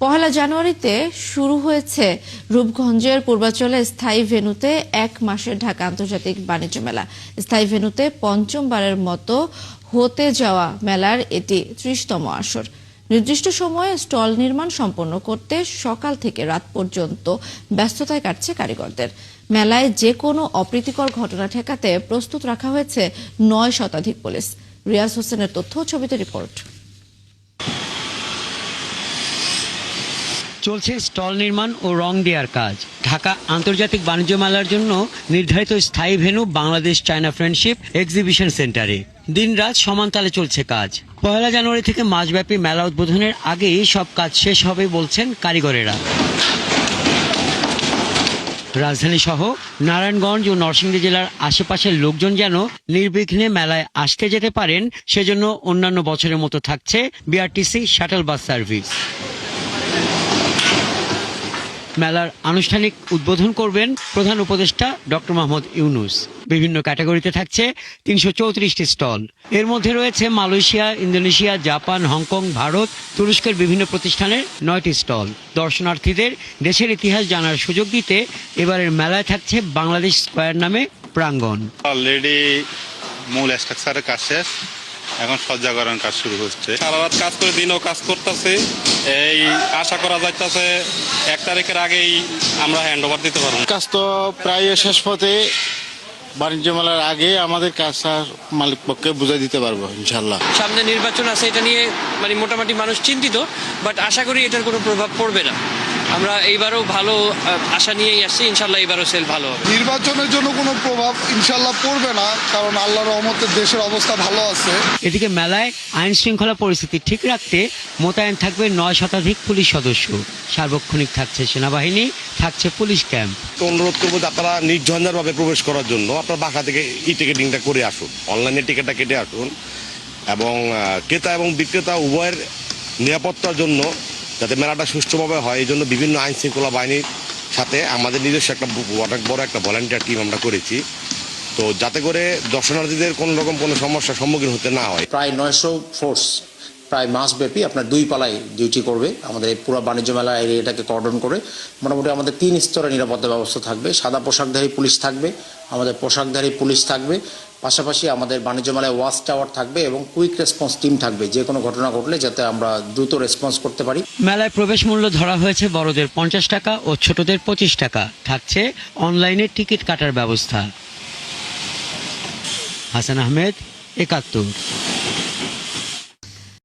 পহেলা জানুয়ারিতে শুরু হয়েছে রূপগঞ্জের পূর্বাঞ্চলে স্থায়ী ভেন্যুতে 1 মাসের ঢাকা আন্তর্জাতিক বাণিজ্য মেলা। স্থায়ী ভেন্যুতে পঞ্চমবারের মতো হতে যাওয়া মেলার এটি 30তম আসর। নির্দিষ্ট সময়ে স্টল নির্মাণ সম্পন্ন করতে সকাল থেকে রাত পর্যন্ত ব্যস্ততায় কাটছে কারিগরদের। মেলায় যে কোনো অপ্রীতিকর ঘটনা ঠেকাতে প্রস্তুত রাখা হয়েছে 9 শতাধিক পুলিশ। রিয়াজ হোসেনের তথ্য, ছবিতে রিপোর্ট। চলছে স্টল নির্মাণ ও রং দেওয়ার কাজ। ঢাকা আন্তর্জাতিক বাণিজ্য মেলার জন্য নির্ধারিত স্থায়ী venue Bangladesh China friendship exhibition সেন্টারে দিনরাত সমান তালে চলছে কাজ। পহেলা জানুয়ারি থেকে মাসব্যাপী মেলা উদ্বোধনের আগেই সব কাজ শেষ হবে বলছেন কারিগরেরা। রাজধানী সহ নারায়ণগঞ্জ ও নরসিংদী জেলার আশেপাশের লোকজন যেন নির্বিঘ্নে মেলায় আসতে যেতে পারেন, সেজন্য অন্যান্য বছরের মতো থাকছে বিআরটিসি শাটল বাস সার্ভিস। মেলার আনুষ্ঠানিক উদ্বোধন করবেন প্রধান উপদেষ্টা ডক্টর মোহাম্মদ ইউনুস। বিভিন্ন ক্যাটাগরিতে থাকছে 334টি স্টল। এর মধ্যে রয়েছে Malaysia, Indonesia, Japan, Hong Kong, Bharat, তুরস্কের বিভিন্ন প্রতিষ্ঠানের 9টি স্টল। দর্শনার্থীদের দেশের ইতিহাস জানার সুযোগ দিতে এবারের মেলায় থাকছে বাংলাদেশ স্কয়ার নামে প্রাঙ্গণ। অলরেডি মূল স্ট্রাকচারের কাজ শেষ, এখন সজ্জাকরণ কাজ শুরু হচ্ছে। সারা রাত কাজ করে দিনও কাজ করতেছে। এই আশা করা যাইতেছে 1 তারিখের আগেই আমরা হ্যান্ড ওভার দিতে পারবো। কাজ তো প্রায় শেষ পথে। বাণিজ্য মেলার আগে আমাদের কাজটা মালিক পক্ষে বুঝাই দিতে পারবো ইনশাল্লাহ। সামনে নির্বাচন আছে, এটা নিয়ে মোটামুটি মানুষ চিন্তিত, বাট আশা করি এটার কোনো প্রভাব পড়বে না। আমরা এইবারও ভালো আশা নিয়েই আসছি, ইনশাল্লাহ এবারও সেল ভালো হবে। নির্বাচনের জন্য কোনো প্রভাব ইনশাল্লাহ পড়বে না, কারণ আল্লাহর রহমতে দেশের অবস্থা ভালো আছে। এদিকে মেলায় আইন শৃঙ্খলা পরিস্থিতি ঠিক রাখতে মোতায়েন থাকবে 9 শতাধিক পুলিশ সদস্য। সার্বক্ষণিক থাকছে সেনাবাহিনী, থাকছে পুলিশ ক্যাম্প। অনুরোধ করবো যে আপনারা নির্ঝঞ্ঝাটভাবে প্রবেশ করার জন্য আপনারা বাসা থেকে টিকিটিংটা করে আসুন, অনলাইনে টিকিটটা কেটে আসুন, এবং ক্রেতা এবং বিক্রেতা উভয়ের নিরাপত্তার জন্য যাতে মেলাটা সুষ্ঠুভাবে হয়, এই জন্য বিভিন্ন আইন শৃঙ্খলা বাহিনীর সাথে আমাদের নিজস্ব অনেক বড় একটা ভলান্টিয়ার টিম আমরা করেছি, তো যাতে করে দর্শনার্থীদের কোনো রকম কোনো সমস্যার সম্মুখীন হতে না হয়। প্রায় 900 ফোর্স প্রায় মাসব্যাপী আপনার 2 পালায় ডিউটি করবে। আমাদের এই পুরো বাণিজ্য মেলা এরিয়াটাকে কর্ডন করে মোটামুটি আমাদের 3 স্তরে নিরাপত্তা ব্যবস্থা থাকবে। সাদা পোশাকধারী পুলিশ থাকবে, আমাদের পোশাকধারী পুলিশ থাকবে, পাশাপাশি আমাদের বাণিজ্য মেলায় ওয়াচ টাওয়ার থাকবে এবং কুইক রেসপন্স টিম থাকবে, যে কোনো ঘটনা ঘটলে যাতে আমরা দ্রুত রেসপন্স করতে পারি। মেলায় প্রবেশ মূল্য ধরা হয়েছে বড়দের 50 টাকা ও ছোটদের 25 টাকা। থাকছে অনলাইনে টিকিট কাটার ব্যবস্থা। হাসান আহমেদ, 71।